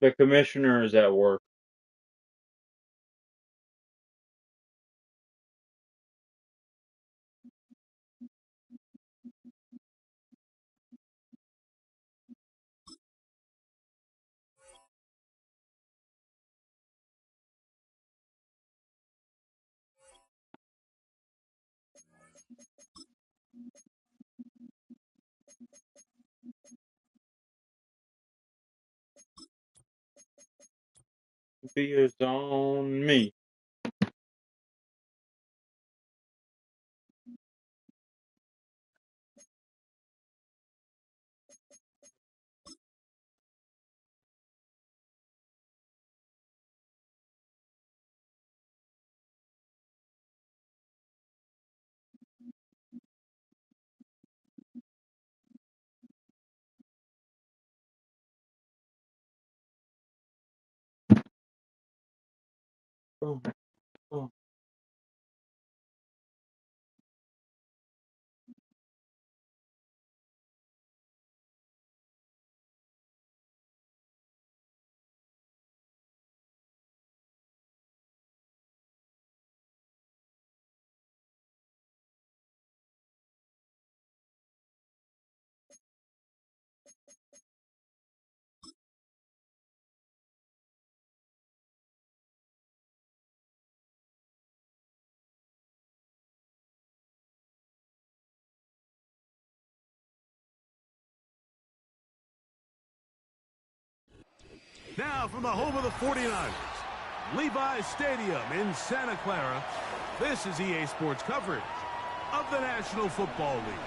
The commissioner is at work. Be is on me. Oh, oh. Now from the home of the 49ers, Levi's Stadium in Santa Clara, this is EA Sports coverage of the National Football League.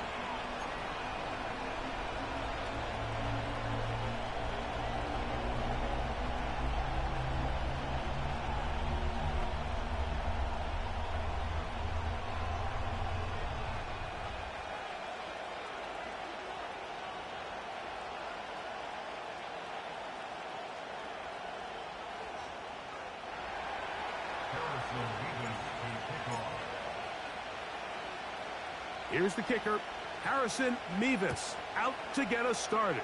Here's the kicker, Harrison Mevis, out to get us started.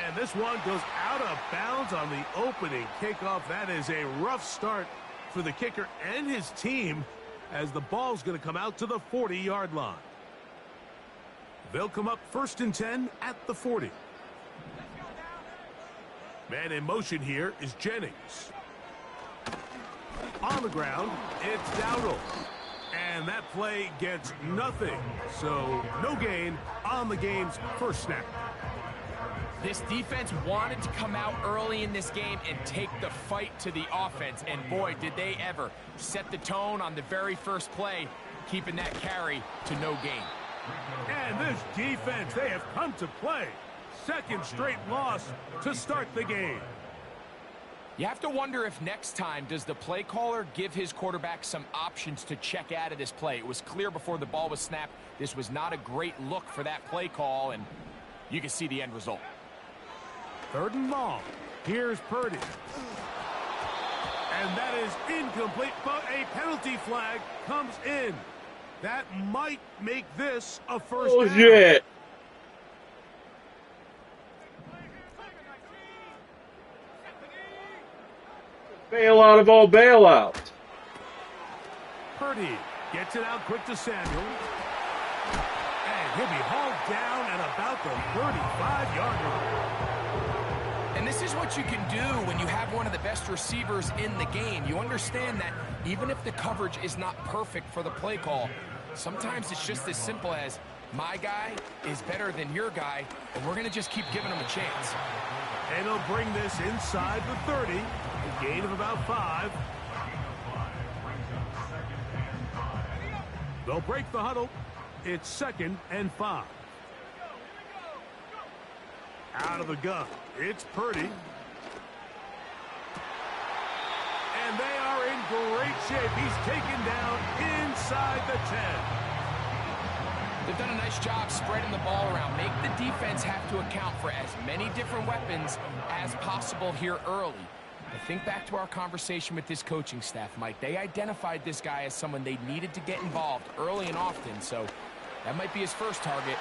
And this one goes out of bounds on the opening kickoff. That is a rough start for the kicker and his team as the ball's going to come out to the 40-yard line. They'll come up 1st and 10 at the 40. Man in motion here is Jennings. On the ground, it's Dowdle. And that play gets nothing. So no gain on the game's first snap. This defense wanted to come out early in this game and take the fight to the offense. And boy, did they ever set the tone on the very first play, keeping that carry to no gain. And this defense, they have come to play. Second straight loss to start the game. You have to wonder if next time, does the play caller give his quarterback some options to check out of this play? It was clear before the ball was snapped, this was not a great look for that play call, and you can see the end result. 3rd and long. Here's Purdy. And that is incomplete, but a penalty flag comes in. That might make this a first down. Shit. Bailout of all bailouts. Purdy gets it out quick to Samuel. And he'll be hauled down at about the 35-yard line. And this is what you can do when you have one of the best receivers in the game. You understand that even if the coverage is not perfect for the play call, sometimes it's just as simple as my guy is better than your guy, and we're going to just keep giving him a chance. And he'll bring this inside the 30, a gain of about 5. They'll break the huddle. It's 2nd and 5. Out of the gun, it's Purdy. And they are in great shape. He's taken down inside the 10. They've done a nice job spreading the ball around. Make the defense have to account for as many different weapons as possible here early. I think back to our conversation with this coaching staff, Mike. They identified this guy as someone they needed to get involved early and often, so that might be his first target.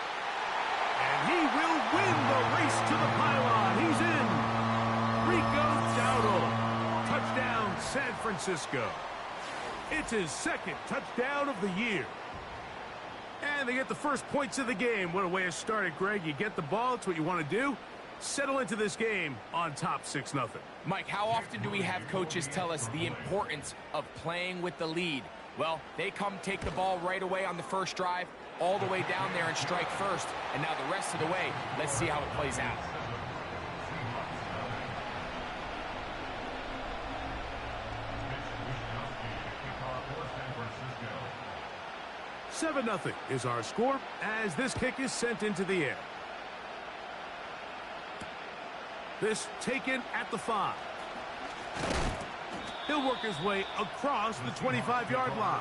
And he will win the race to the pylon. He's in. Francisco. It's his second touchdown of the year. And they get the first points of the game. What a way to start it, Greg. You get the ball. It's what you want to do. Settle into this game on top 6-0. Mike, how often do we have coaches tell us the importance of playing with the lead? Well, they come take the ball right away on the first drive, all the way down there and strike first. And now the rest of the way, let's see how it plays out. Seven 0 is our score as this kick is sent into the air. This taken at the 5. He'll work his way across the 25-yard line.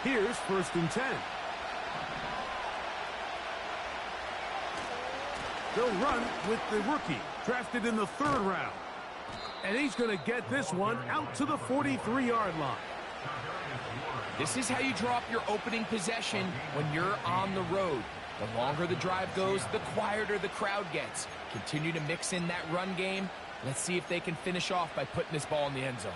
Here's 1st and 10. They'll run with the rookie, drafted in the 3rd round. And he's going to get this one out to the 43-yard line. This is how you draw up your opening possession when you're on the road. The longer the drive goes, the quieter the crowd gets. Continue to mix in that run game. Let's see if they can finish off by putting this ball in the end zone.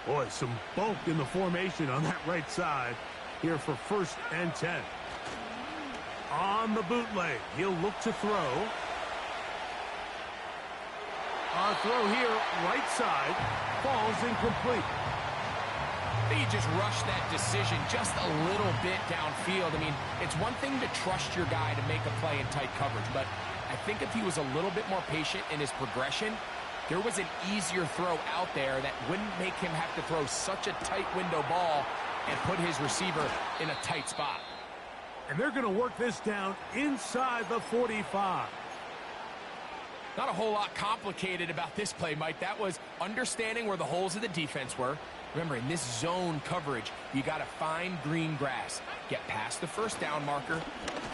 Boy, some bulk in the formation on that right side here for 1st and 10. On the bootleg, he'll look to throw. A throw here, right side, falls incomplete. He just rushed that decision just a little bit downfield. I mean, it's one thing to trust your guy to make a play in tight coverage, but I think if he was a little bit more patient in his progression, there was an easier throw out there that wouldn't make him have to throw such a tight window ball and put his receiver in a tight spot. And they're going to work this down inside the 45. Not a whole lot complicated about this play, Mike. That was understanding where the holes of the defense were. Remember, in this zone coverage, you got to find green grass. Get past the 1st down marker,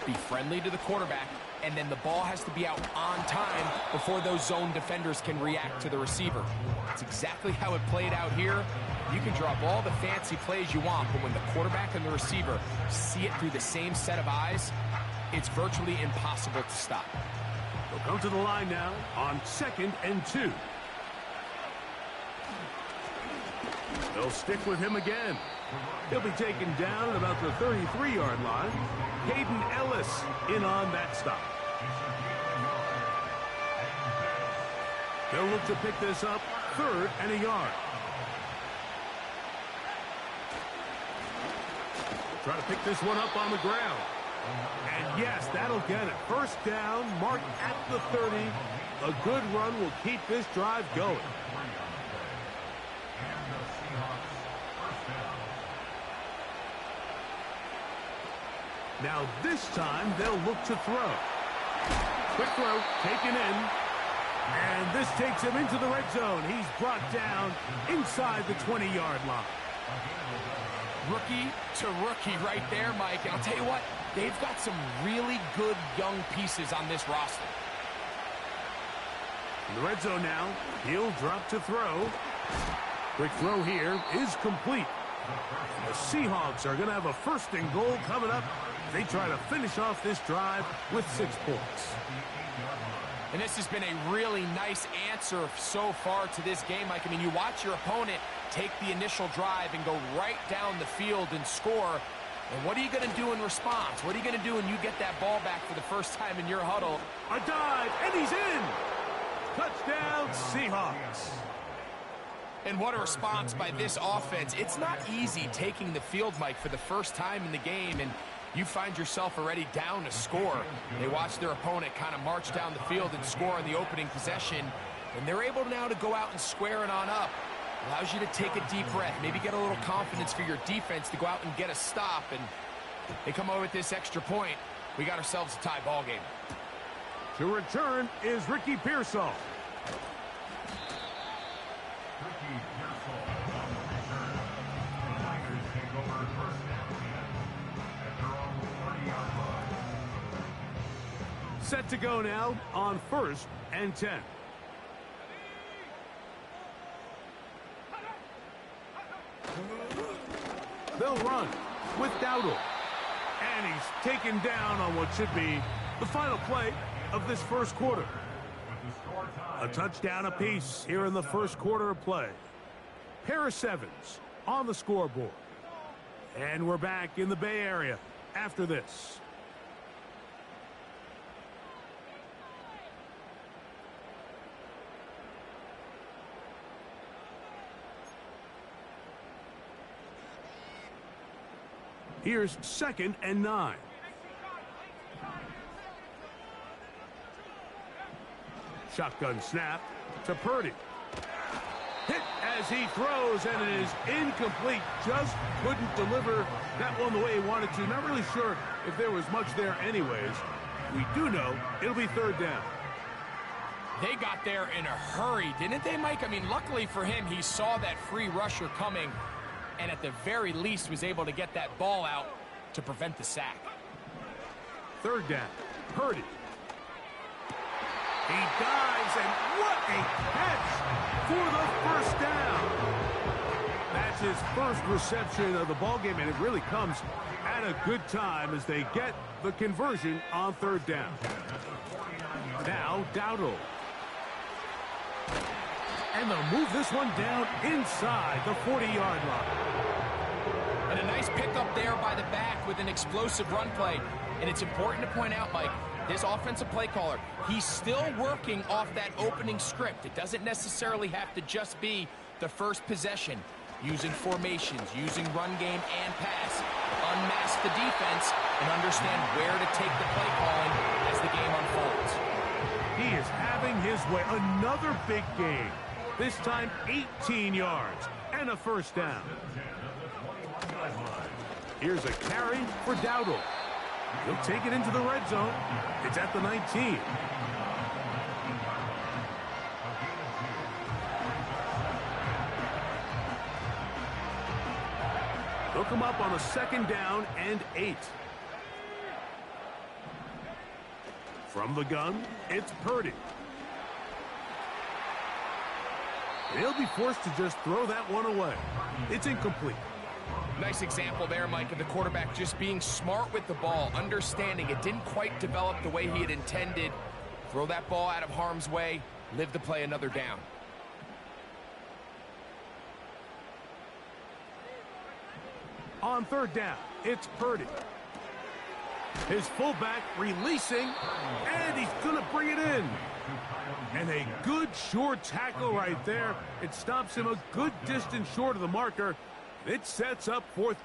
be friendly to the quarterback, and then the ball has to be out on time before those zone defenders can react to the receiver. That's exactly how it played out here. You can drop all the fancy plays you want, but when the quarterback and the receiver see it through the same set of eyes, it's virtually impossible to stop. They'll come to the line now on 2nd and 2. They'll stick with him again. He'll be taken down at about the 33-yard line. Hayden Ellis in on that stop. They'll look to pick this up 3rd and a yard. Try to pick this one up on the ground. And yes, that'll get it. 1st down, marked at the 30. A good run will keep this drive going. Now this time they'll look to throw. Quick throw taken in. And this takes him into the red zone. He's brought down inside the 20-yard line. Rookie to rookie right there, Mike. And I'll tell you what, they've got some really good young pieces on this roster. In the red zone now, he'll drop to throw. Quick throw here is complete. The Seahawks are going to have a 1st and goal coming up. They try to finish off this drive with 6 points. And this has been a really nice answer so far to this game, Mike. I mean, you watch your opponent take the initial drive and go right down the field and score. And what are you going to do in response? What are you going to do when you get that ball back for the first time in your huddle? A dive, and he's in! Touchdown, Seahawks. And what a response by this offense. It's not easy taking the field, Mike, for the first time in the game, and you find yourself already down to score. They watch their opponent kind of march down the field and score on the opening possession, and they're able now to go out and square it on up. Allows you to take a deep breath, maybe get a little confidence for your defense to go out and get a stop, and they come over with this extra point. We got ourselves a tie ball game. To return is Ricky Pearsall. Set to go now on 1st and 10. They'll run with Dowdle. And he's taken down on what should be the final play of this first quarter. A touchdown apiece here in the first quarter of play. Pair of sevens on the scoreboard. And we're back in the Bay Area after this. Here's 2nd and 9. Shotgun snap to Purdy. Hit as he throws, and it is incomplete. Just couldn't deliver that one the way he wanted to. Not really sure if there was much there anyways. We do know it'll be 3rd down. They got there in a hurry, didn't they, Mike? I mean, luckily for him, he saw that free rusher coming, and at the very least was able to get that ball out to prevent the sack. 3rd down. Purdy. He dives, and what a catch for the first down. That's his first reception of the ballgame, and it really comes at a good time as they get the conversion on 3rd down. Now, Dowdle. And they'll move this one down inside the 40-yard line. And a nice pickup there by the back with an explosive run play. And it's important to point out, Mike, this offensive play caller, he's still working off that opening script. It doesn't necessarily have to just be the first possession. Using formations, using run game and pass. Unmask the defense and understand where to take the play calling as the game unfolds. He is having his way. Another big game. This time 18 yards and a first down. Here's a carry for Dowdle. He'll take it into the red zone. It's at the 19. They'll come up on a 2nd down and 8. From the gun, it's Purdy. They'll be forced to just throw that one away. It's incomplete. Nice example there, Mike, of the quarterback just being smart with the ball, understanding it didn't quite develop the way he had intended. Throw that ball out of harm's way, live to play another down. On 3rd down, it's Purdy. His fullback releasing, and he's going to bring it in. And a good short tackle right there. It stops him a good distance short of the marker. It sets up 4th.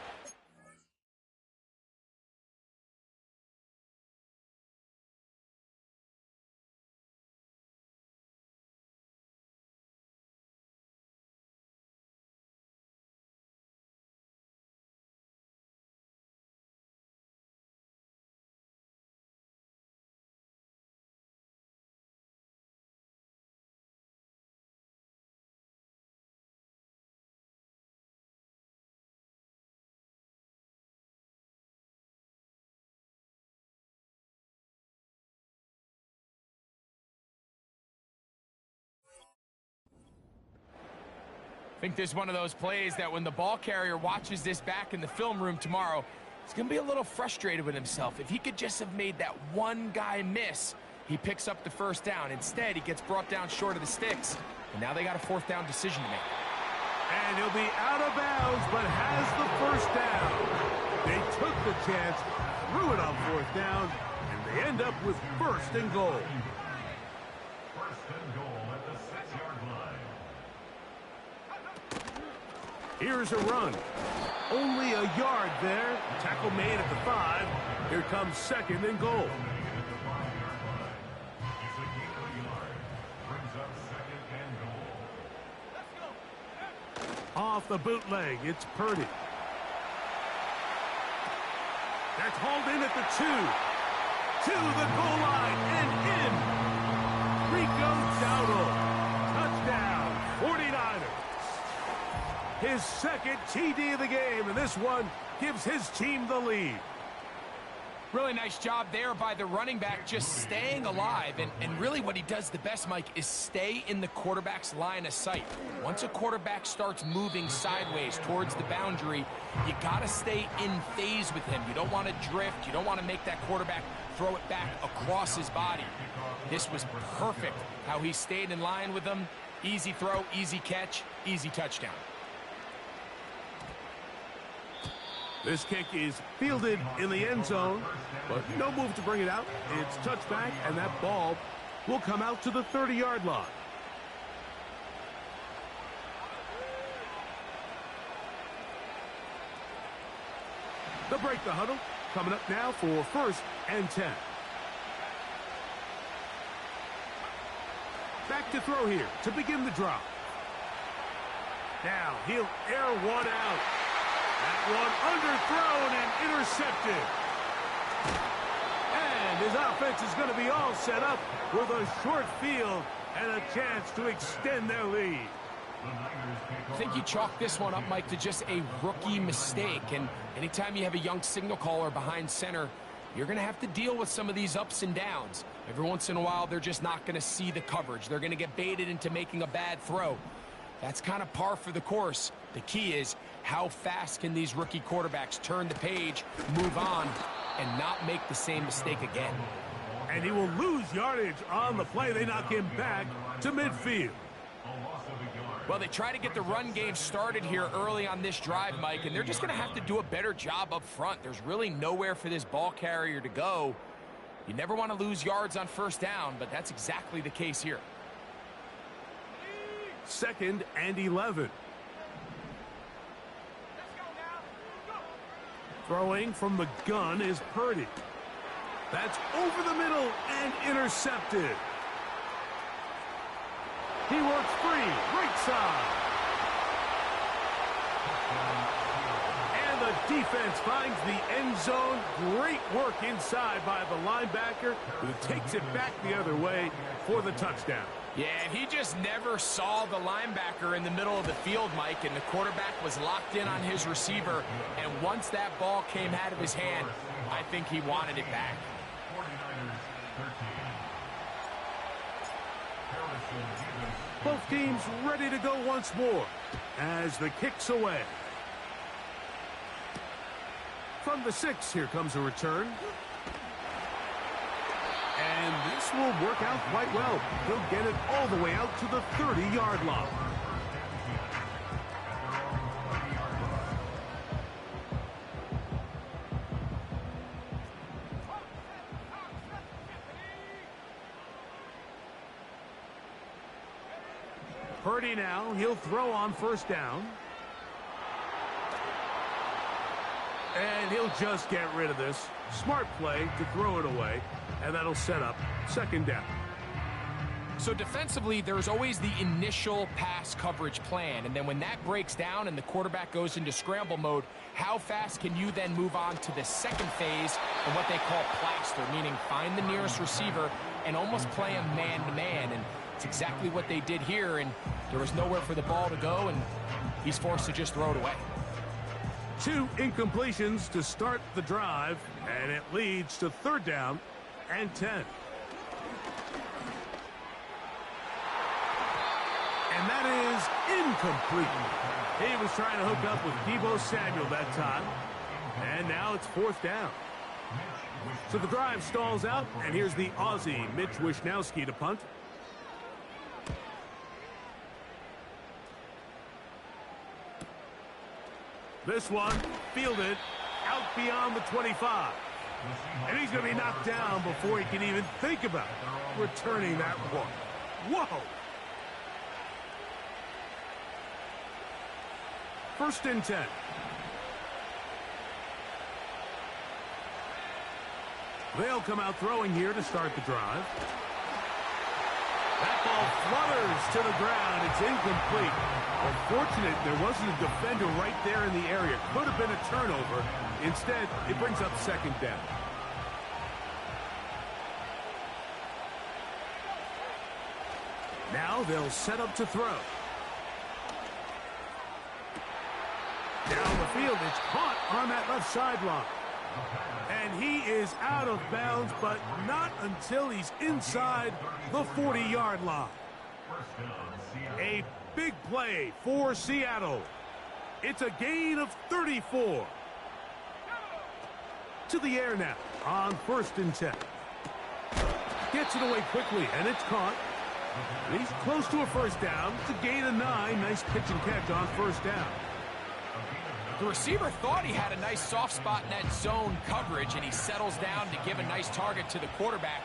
I think this is one of those plays that when the ball carrier watches this back in the film room tomorrow, he's going to be a little frustrated with himself. If he could just have made that one guy miss, he picks up the first down. Instead, he gets brought down short of the sticks, and now they got a 4th down decision to make. And he'll be out of bounds, but has the first down. They took the chance, threw it on 4th down, and they end up with 1st and goal. Here's a run. Only a yard there. Tackle made at the 5. Here comes 2nd and goal. Off the bootleg, it's Purdy. That's hauled in at the 2. To the goal line and in. Rico Dowdle. Touchdown, 49ers. His 2nd TD of the game, and this one gives his team the lead. Really nice job there by the running back, just staying alive. And really what he does the best, Mike, is stay in the quarterback's line of sight. Once a quarterback starts moving sideways towards the boundary, you got to stay in phase with him. You don't want to drift. You don't want to make that quarterback throw it back across his body. This was perfect how he stayed in line with them. Easy throw, easy catch, easy touchdown. This kick is fielded in the end zone, but no move to bring it out. It's touchback, and that ball will come out to the 30-yard line. They'll break the huddle. Coming up now for 1st and 10. Back to throw here to begin the drive. Now he'll air one out. That one underthrown and intercepted. And his offense is going to be all set up with a short field and a chance to extend their lead. I think you chalk this one up, Mike, to just a rookie mistake. And anytime you have a young signal caller behind center, you're going to have to deal with some of these ups and downs. Every once in a while, they're just not going to see the coverage. They're going to get baited into making a bad throw. That's kind of par for the course. The key is how fast can these rookie quarterbacks turn the page, move on, and not make the same mistake again. And he will lose yardage on the play. They knock him back to midfield. Well, they try to get the run game started here early on this drive, Mike, and they're just going to have to do a better job up front. There's really nowhere for this ball carrier to go. You never want to lose yards on 1st down, but that's exactly the case here. 2nd and 11. Throwing from the gun is Purdy. That's over the middle and intercepted. He works free, right side. And the defense finds the end zone. Great work inside by the linebacker, who takes it back the other way for the touchdown. Yeah, and he just never saw the linebacker in the middle of the field, Mike, and the quarterback was locked in on his receiver. And once that ball came out of his hand, I think he wanted it back. Both teams ready to go once more as the kick's away. From the 6, here comes a return. And this will work out quite well. He'll get it all the way out to the 30-yard line. Purdy now, he'll throw on 1st down. And he'll just get rid of this. Smart play to throw it away, and that'll set up 2nd down. So defensively, there's always the initial pass coverage plan, and then when that breaks down and the quarterback goes into scramble mode, how fast can you then move on to the 2nd phase and what they call plaster, meaning find the nearest receiver and almost play him man-to-man, and it's exactly what they did here, and there was nowhere for the ball to go, and he's forced to just throw it away. 2 incompletions to start the drive, and it leads to 3rd down and 10. And that is incomplete. He was trying to hook up with Deebo Samuel that time, and now it's 4th down. So the drive stalls out, and here's the Aussie, Mitch Wishnowsky, to punt. This one fielded out beyond the 25. And he's going to be knocked down before he can even think about returning that one. Whoa! 1st and 10. They'll come out throwing here to start the drive. That ball flutters to the ground. It's incomplete. Unfortunate there wasn't a defender right there in the area. Could have been a turnover. Instead, it brings up 2nd down. Now they'll set up to throw. Down the field, it's caught on that left sideline. And he is out of bounds, but not until he's inside the 40-yard line. A big play for Seattle. It's a gain of 34. To the air now on 1st and 10. Gets it away quickly, and it's caught. And he's close to a first down. It's a gain of 9. Nice pitch and catch on 1st down. The receiver thought he had a nice soft spot in that zone coverage, and he settles down to give a nice target to the quarterback.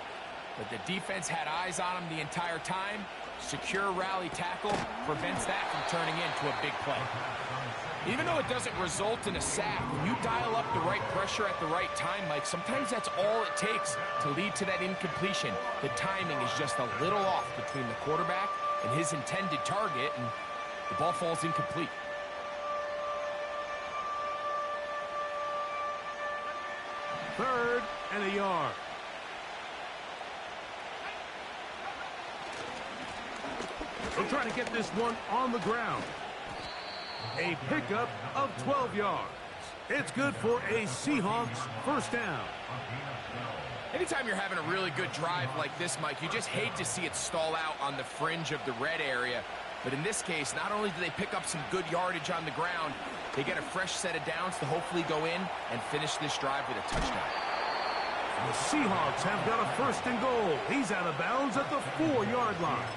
But the defense had eyes on him the entire time. Secure rally tackle prevents that from turning into a big play. Even though it doesn't result in a sack, when you dial up the right pressure at the right time, Mike, sometimes that's all it takes to lead to that incompletion. The timing is just a little off between the quarterback and his intended target, and the ball falls incomplete. Third and a yard. They'll try to get this one on the ground. A pickup of 12 yards. It's good for a Seahawks first down. Anytime you're having a really good drive like this, Mike, you just hate to see it stall out on the fringe of the red area. But in this case, not only do they pick up some good yardage on the ground, they get a fresh set of downs to hopefully go in and finish this drive with a touchdown. The Seahawks have got a 1st and goal. He's out of bounds at the 4-yard line.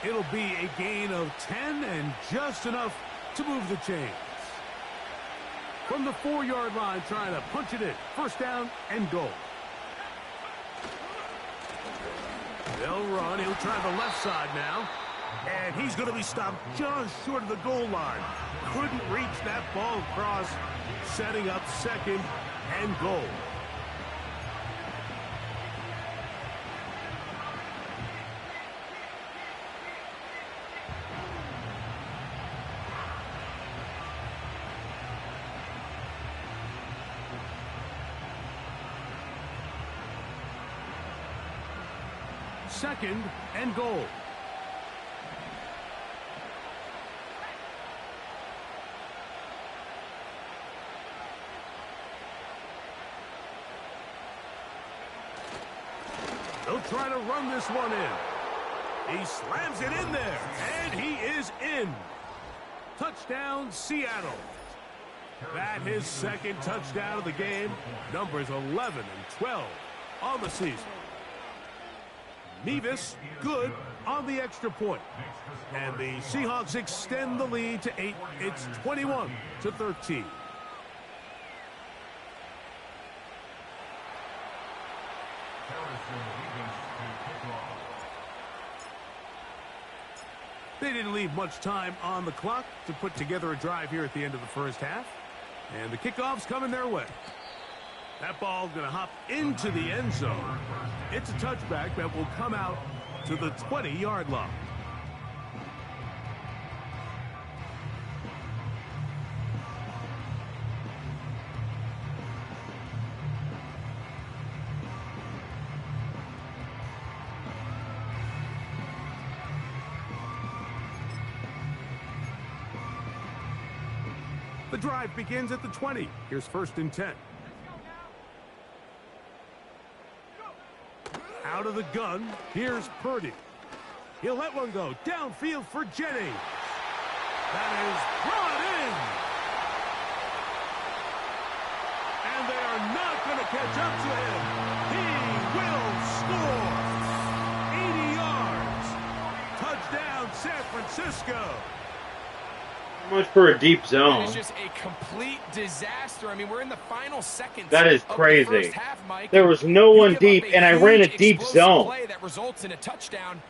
It'll be a gain of 10 and just enough to move the chains. From the 4-yard line, trying to punch it in. 1st down and goal. They'll run. He'll try the left side now. And he's going to be stopped just short of the goal line. Couldn't reach that ball across, setting up 2nd and goal. Second and goal. They'll try to run this one in. He slams it in there, and he is in. Touchdown, Seattle. That his 2nd touchdown of the game. Numbers 11 and 12 on the season. Mevis good on the extra point. And the Seahawks extend the lead to 8. It's 21-13. They didn't leave much time on the clock to put together a drive here at the end of the 1st half. And the kickoff's coming their way. That ball going to hop into the end zone. It's a touchback that will come out to the 20-yard line. The drive begins at the 20. Here's 1st and 10. Out of the gun, here's Purdy. He'll let one go downfield for Jennings. That is brought in. And they are not going to catch up to him. He will score. 80 yards. Touchdown, San Francisco. Much for a deep zone. It's just a complete disaster. I mean, we're in the final seconds. That is crazy. Of the first half, Mike. There was no one deep, and I ran a deep zone. Play that results in a touchdown.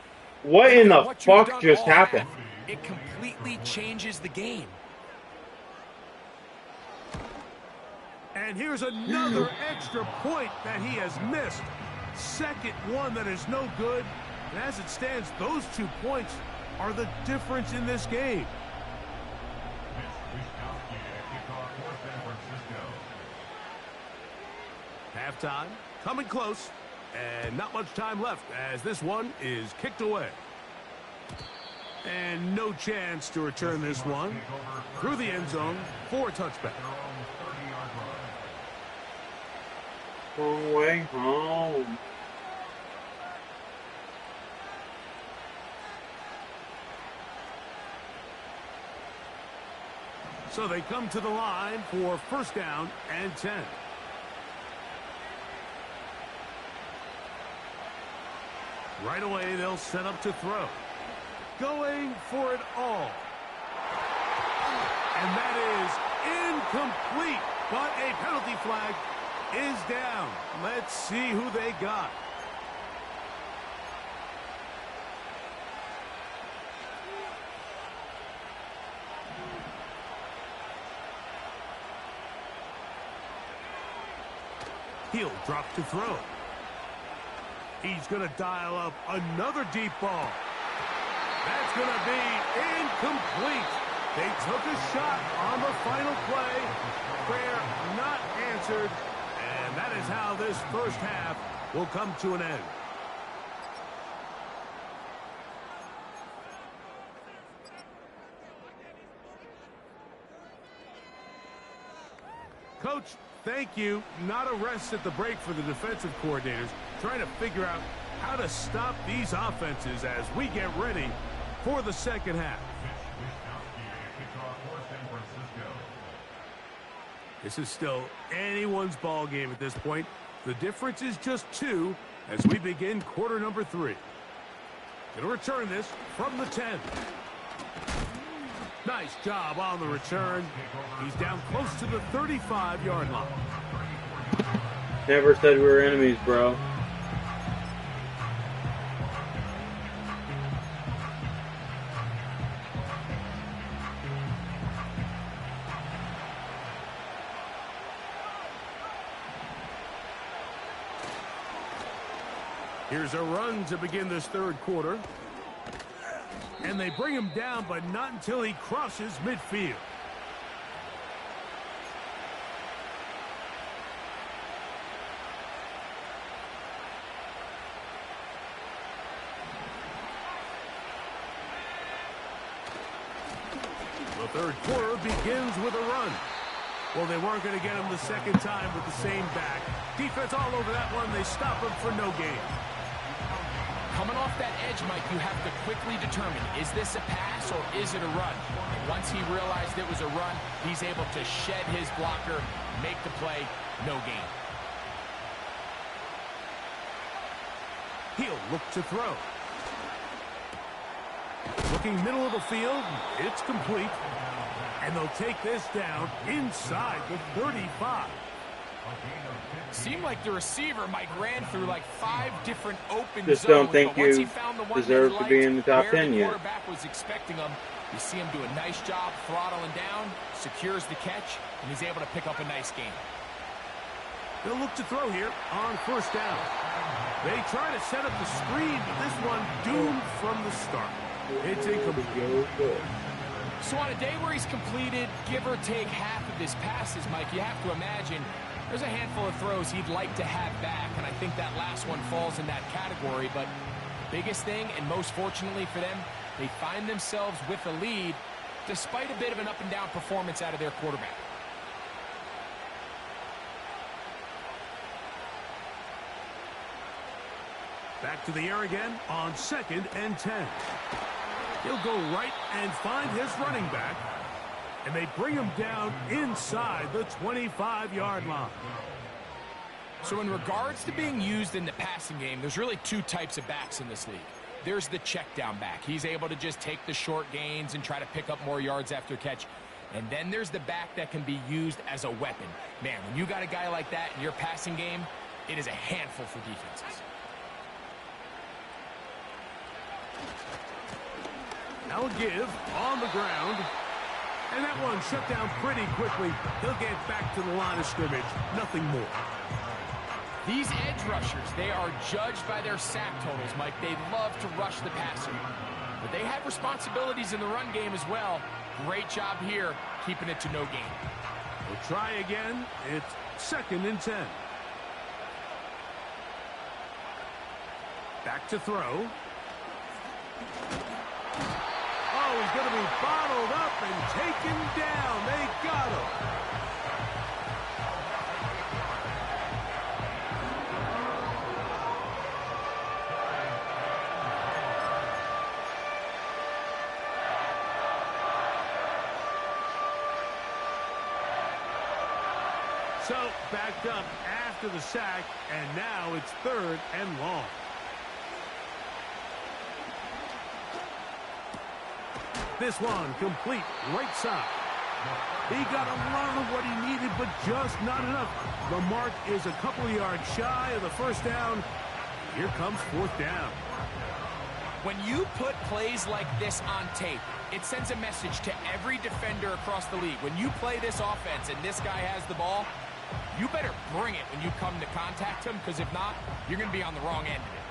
What in the fuck just happened? It completely changes the game. And here's another extra point that he has missed. 2nd one that is no good. And as it stands, those 2 points are the difference in this game. Halftime, coming close, and not much time left as this one is kicked away. And no chance to return this one through the end zone for a touchback. Long way home. So they come to the line for first down and 10. Right away, they'll set up to throw. Going for it all. And that is incomplete. But a penalty flag is down. Let's see who they got. He'll drop to throw. He's going to dial up another deep ball. That's going to be incomplete. They took a shot on the final play. Prayer not answered. And that is how this first half will come to an end. Coach, thank you. Not a rest at the break for the defensive coordinators, trying to figure out how to stop these offenses as we get ready for the second half. This is still anyone's ball game at this point. The difference is just 2 as we begin quarter number 3. Going to return this from the 10. Nice job on the return. He's down close to the 35-yard line. Never said we were enemies, bro. Here's a run to begin this third quarter. And they bring him down, but not until he crosses midfield. The third quarter begins with a run. Well, they weren't going to get him the second time with the same back. Defense all over that one. They stop him for no gain. Coming off that edge, Mike, you have to quickly determine, is this a pass or is it a run? And once he realized it was a run, he's able to shed his blocker, make the play, no gain. He'll look to throw. Looking middle of the field, it's complete. And they'll take this down inside the 35. Seemed like the receiver, Mike, ran through like 5 different open Just zones. don't think but once you he found the one deserve that to he be liked, in the top where 10 the yet. quarterback was expecting him. You see him do a nice job throttling down, secures the catch, and he's able to pick up a nice gain. They'll look to throw here on first down. They try to set up the screen, but this one doomed from the start. It's incomplete. So on a day where he's completed, give or take half of his passes, Mike, you have to imagine there's a handful of throws he'd like to have back, and I think that last one falls in that category. But biggest thing, and most fortunately for them, they find themselves with a lead despite a bit of an up-and-down performance out of their quarterback. Back to the air again on 2nd and 10. He'll go right and find his running back. And they bring him down inside the 25-yard line. So in regards to being used in the passing game, there's really 2 types of backs in this league. There's the check down back. He's able to just take the short gains and try to pick up more yards after catch. And then there's the back that can be used as a weapon. Man, when you got a guy like that in your passing game, it is a handful for defenses. Now a give on the ground. And that one shut down pretty quickly. He'll get back to the line of scrimmage. Nothing more. These edge rushers, they are judged by their sack totals, Mike. They love to rush the passer. But they have responsibilities in the run game as well. Great job here, keeping it to no gain. We'll try again. It's 2nd and 10. Back to throw. Oh, he's going to be bottled up and taken down. They got him. So, backed up after the sack, and now it's 3rd and long. This one complete right side. He got a lot of what he needed, but just not enough. The mark is a couple of yards shy of the first down. Here comes 4th down. When you put plays like this on tape, it sends a message to every defender across the league. When you play this offense and this guy has the ball, you better bring it when you come to contact him, because if not, you're going to be on the wrong end of it.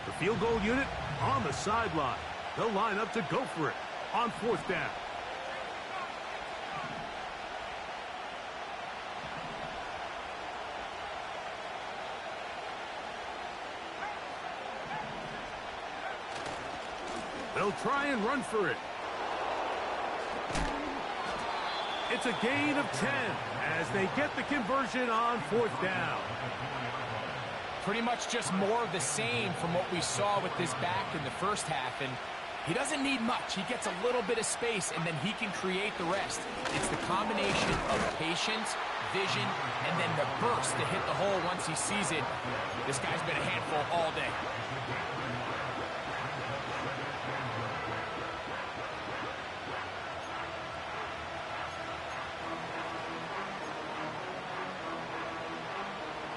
The field goal unit on the sideline. They'll line up to go for it on 4th down. They'll try and run for it. It's a gain of 10 as they get the conversion on 4th down. Pretty much just more of the same from what we saw with this back in the first half, and he doesn't need much. He gets a little bit of space, and then he can create the rest. It's the combination of patience, vision, and then the burst to hit the hole once he sees it. This guy's been a handful all day.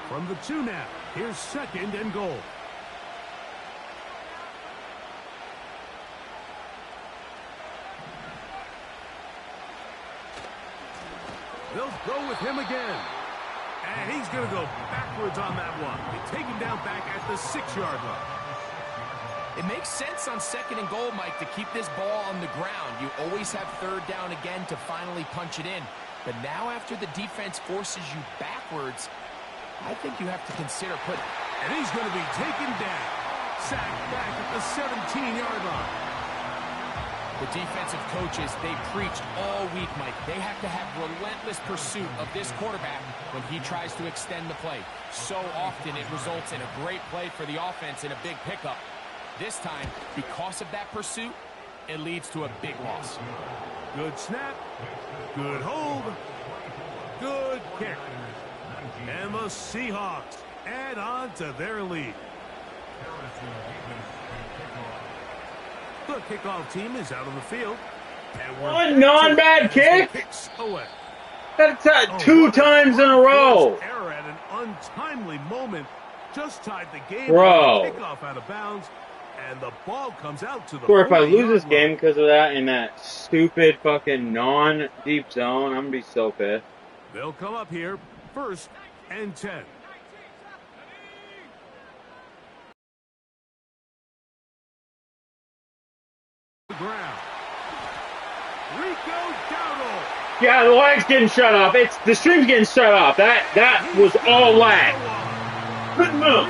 From the 2 now, here's 2nd and goal. They'll go with him again. And he's going to go backwards on that one. They take him down back at the 6-yard line. It makes sense on 2nd and goal, Mike, to keep this ball on the ground. You always have 3rd down again to finally punch it in. But now after the defense forces you backwards, I think you have to consider putting. And he's going to be taken down. Sacked back at the 17-yard line. The defensive coaches, they preached all week, Mike. They have to have relentless pursuit of this quarterback when he tries to extend the play. So often it results in a great play for the offense and a big pickup. This time, because of that pursuit, it leads to a big loss. Good snap. Good hold. Good kick. And the Seahawks add on to their lead. The kickoff team is out on the field. And One non-bad kick? Away. That's 2 times in a row. Error at an untimely moment just tied the game. Bro. Kickoff out of bounds, and the ball comes out to the. Or if I lose this 40-yard game line. because of that in that stupid fucking non-deep zone, I'm gonna be so pissed. They'll come up here 1st and 10. Ground. Rico Dowdle. Yeah, the lag's getting shut off. The stream's getting shut off. That was all lag. Good move.